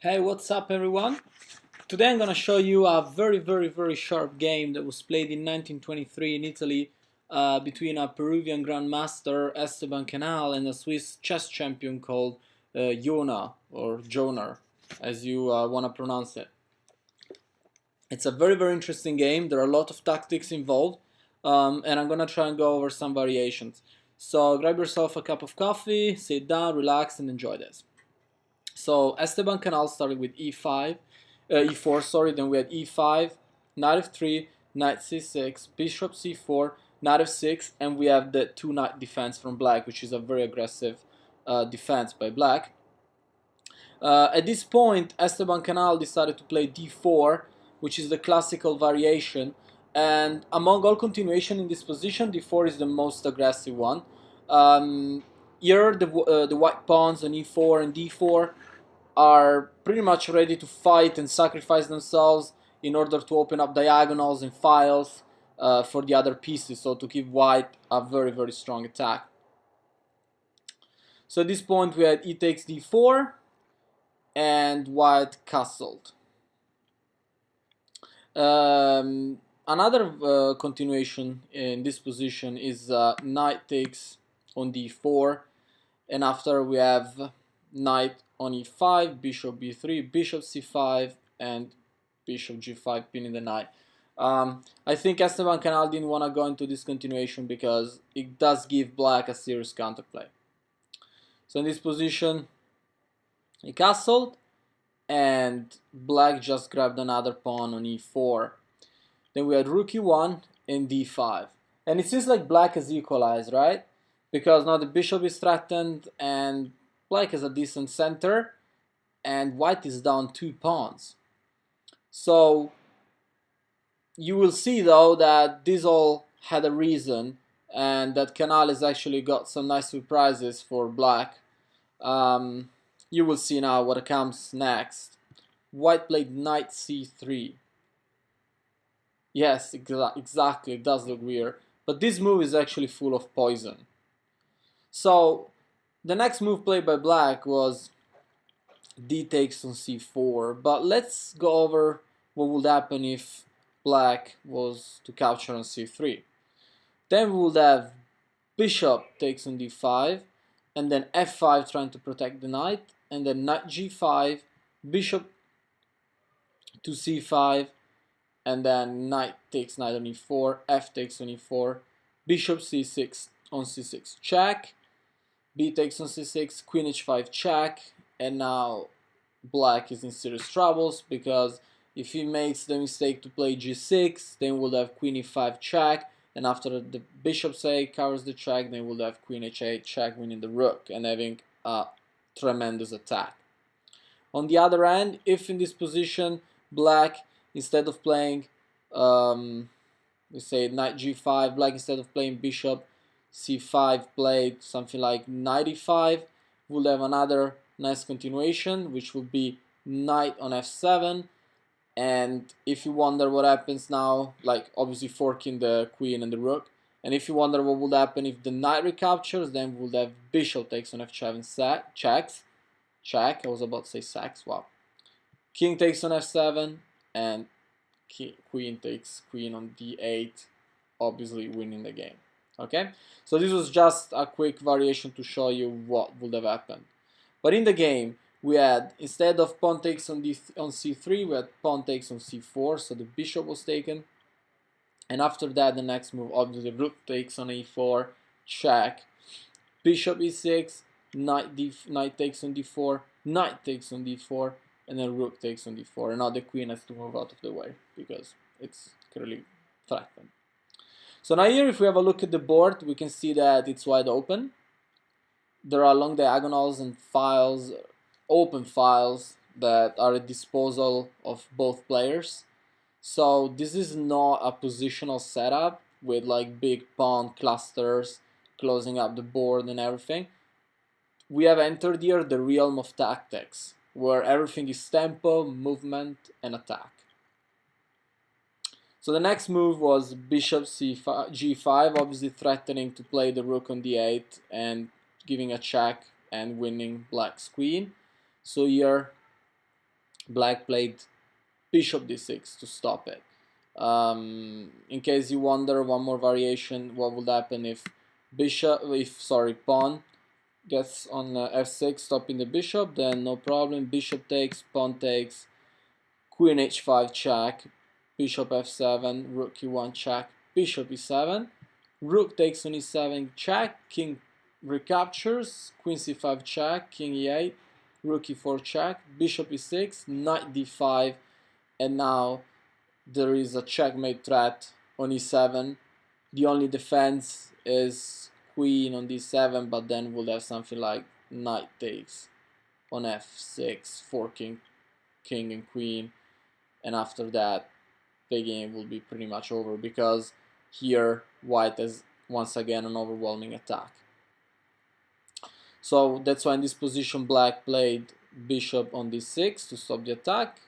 Hey, what's up everyone? Today I'm gonna show you a very sharp game that was played in 1923 in Italy between a Peruvian grandmaster Esteban Canal and a Swiss chess champion called Jona or Jonar, as you wanna pronounce it. It's a very interesting game. There are a lot of tactics involved, and I'm gonna try and go over some variations. So grab yourself a cup of coffee, sit down, relax, and enjoy this. So Esteban Canal started with e5, e4, sorry. Then we had e5, knight f3, knight c6, bishop c4, knight f6, and we have the two knight defense from black, which is a very aggressive defense by black. At this point, Esteban Canal decided to play d4, which is the classical variation. And among all continuation in this position, d4 is the most aggressive one. Here, the white pawns on e4 and d4 are pretty much ready to fight and sacrifice themselves in order to open up diagonals and files for the other pieces, so to give white a very strong attack. So at this point we had e takes d4 and white castled. Another continuation in this position is knight takes on d4, and after we have knight on e5, bishop b3, bishop c5, and bishop g5 pinning the knight. I think Esteban Canal didn't want to go into this continuation because it does give black a serious counterplay. So in this position, he castled, and black just grabbed another pawn on e4. Then we had rook e1 and d5. And it seems like black has equalized, right? Because now the bishop is threatened and black has a decent center and white is down 2 pawns. So you will see though that this all had a reason, and that Canal has actually got some nice surprises for black. You will see now what comes next. White played knight c3. Yes, exactly, it does look weird. But this move is actually full of poison. So the next move played by black was d takes on c4. But let's go over what would happen if black was to capture on c3. Then we would have bishop takes on d5, and then f5 trying to protect the knight, and then knight g5, bishop to c5, and then knight takes knight on e4, f takes on e4, bishop c6 on c6 check, b takes on c6, queen h5 check, and now black is in serious troubles because if he makes the mistake to play g6, then we'll have queen e5 check, and after the bishop say covers the check, then we'll have queen h8 check, winning the rook and having a tremendous attack. On the other hand, if in this position black, instead of playing we say knight g5, black instead of playing bishop c5 played something like knight e5, we'll have another nice continuation, which will be knight on f7. And if you wonder what happens now, like obviously forking the queen and the rook, and if you wonder what would happen if the knight recaptures, then we'll have bishop takes on f7 checks, check, I was about to say sacks, wow. King takes on f7, and queen takes queen on d8, obviously winning the game. Okay, so this was just a quick variation to show you what would have happened. But in the game, we had, instead of pawn takes on c3, we had pawn takes on c4, so the bishop was taken. And after that, the next move, obviously, rook takes on e4, check, bishop e6, knight takes on d4, knight takes on d4, and then rook takes on d4. And now the queen has to move out of the way because it's clearly threatened. So now here, if we have a look at the board, we can see that it's wide open. There are long diagonals and files, open files that are at disposal of both players. So this is not a positional setup with like big pawn clusters closing up the board and everything. We have entered here the realm of tactics, where everything is tempo, movement, and attack. So the next move was bishop g5, obviously threatening to play the rook on d8 and giving a check and winning black's queen. So here Black played bishop d6 to stop it. In case you wonder, one more variation, what would happen if pawn gets on f6 stopping the bishop, then no problem, bishop takes, pawn takes, queen h5 check, bishop f7, rook e1 check, bishop e7, rook takes on e7 check, king recaptures, queen c5 check, king e8, rook e4 check, bishop e6, knight d5, and now there is a checkmate threat on e7. The only defense is queen on d7, but then we'll have something like knight takes on f6 for king and queen, and after that the game will be pretty much over, because here white has once again an overwhelming attack. So that's why in this position black played bishop on d6 to stop the attack.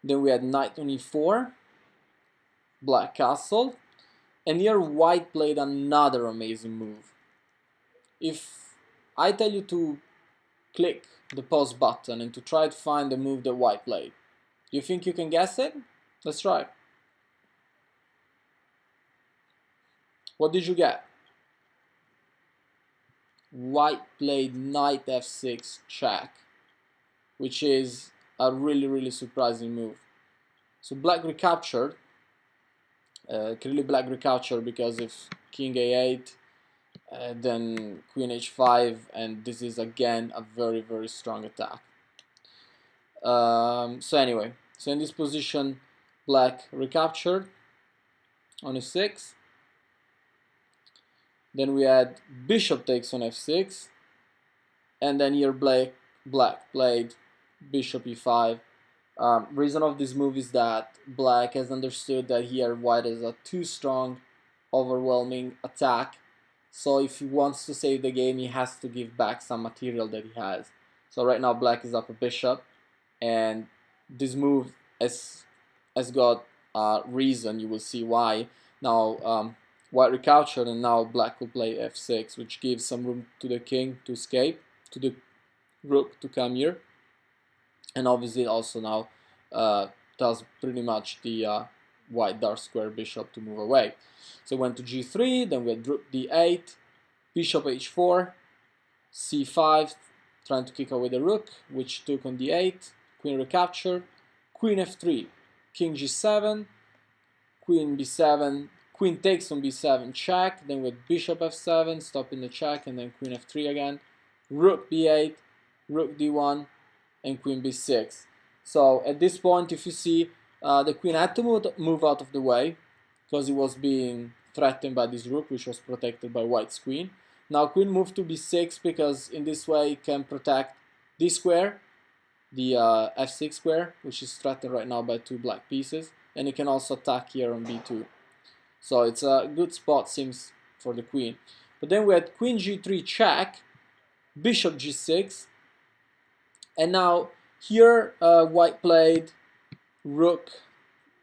Then we had knight on e4, black castle, and here white played another amazing move. If I tell you to click the pause button and to try to find the move that white played, you think you can guess it? Let's try. What did you get? White played knight f6 check, which is a really surprising move. So black recaptured, clearly black recaptured, because if king a8, then queen h5, and this is again a very strong attack. So anyway, so in this position black recaptured on e6. Then we had bishop takes on f6, and then here black played bishop e5. Reason of this move is that black has understood that here white has a too strong, overwhelming attack. So if he wants to save the game, he has to give back some material that he has. So right now black is up a bishop, and this move has got a reason. You will see why. Now white recaptured, and now black will play f6, which gives some room to the king to escape, to the rook to come here, and obviously also now tells pretty much the white dark square bishop to move away. So went to g3, then we had rook d8, bishop h4, c5, trying to kick away the rook, which took on d8, queen recaptured, queen f3, king g7, queen b7, queen takes on b7 check, then with bishop f7 stopping the check, and then queen f3 again, rook b8, rook d1, and queen b6. So at this point, if you see, the queen had to move out of the way because it was being threatened by this rook, which was protected by white's queen. Now queen moved to b6 because in this way it can protect this square, the f6 square, which is threatened right now by two black pieces, and it can also attack here on b2. So it's a good spot, seems, for the queen. But then we had queen g3 check, bishop g6, and now here white played rook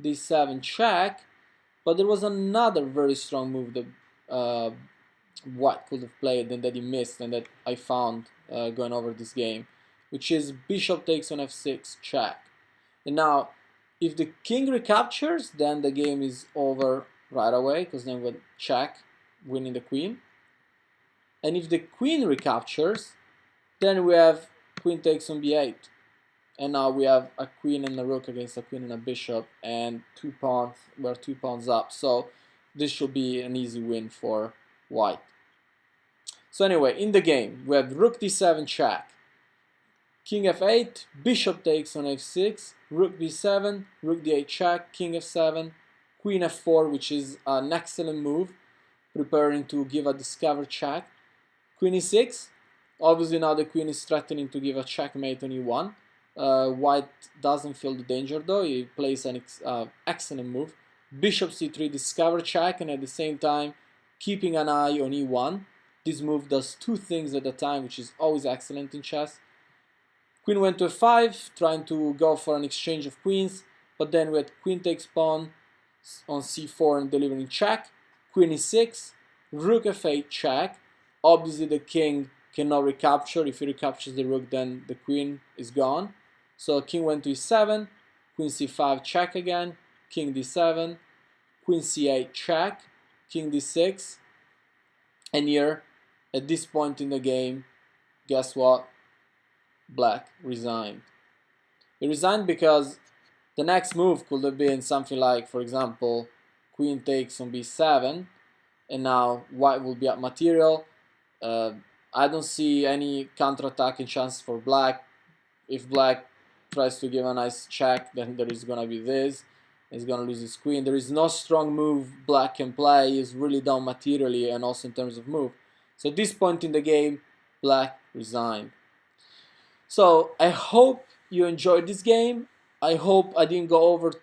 d7 check, but there was another very strong move that white could have played and that he missed, and that I found going over this game, which is bishop takes on f6 check. And now if the king recaptures, then the game is over right away, because then we check, winning the queen. And if the queen recaptures, then we have queen takes on b8, and now we have a queen and a rook against a queen and a bishop, and we're 2 pawns up, so this should be an easy win for white. So anyway, in the game we have rook d7 check, king f8, bishop takes on f6, rook b7, rook d8 check, king f7, queen f4, which is an excellent move, preparing to give a discover check, queen e6. Obviously now the queen is threatening to give a checkmate on e1. White doesn't feel the danger though, he plays an excellent move. Bishop c3, discover check, and at the same time keeping an eye on e1. This move does two things at a time, which is always excellent in chess. Queen went to f5, trying to go for an exchange of queens, but then we had queen takes pawn on c4 and delivering check, queen e6, rook f8 check. Obviously the king cannot recapture. If he recaptures the rook, then the queen is gone. So king went to e7, queen c5 check again, king d7, queen c8 check, king d6, and here, at this point in the game, guess what? Black resigned. He resigned because the next move could have been something like, for example, queen takes on b7, and now white will be at material. I don't see any counter-attacking chance for black. If black tries to give a nice check, then there is gonna be this. He's gonna lose his queen. There is no strong move black can play. He's really down materially and also in terms of move. So at this point in the game, black resigned. So I hope you enjoyed this game. I hope I didn't go over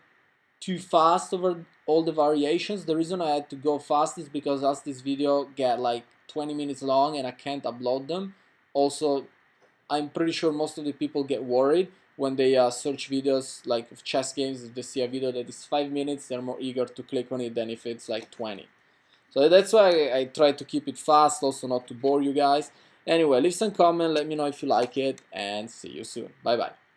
too fast over all the variations. The reason I had to go fast is because as this video get like 20 minutes long and I can't upload them. Also, I'm pretty sure most of the people get worried when they search videos like of chess games. If they see a video that is 5 minutes, they're more eager to click on it than if it's like 20. So that's why I try to keep it fast, also not to bore you guys. Anyway, leave some comment, let me know if you like it, and see you soon. Bye bye.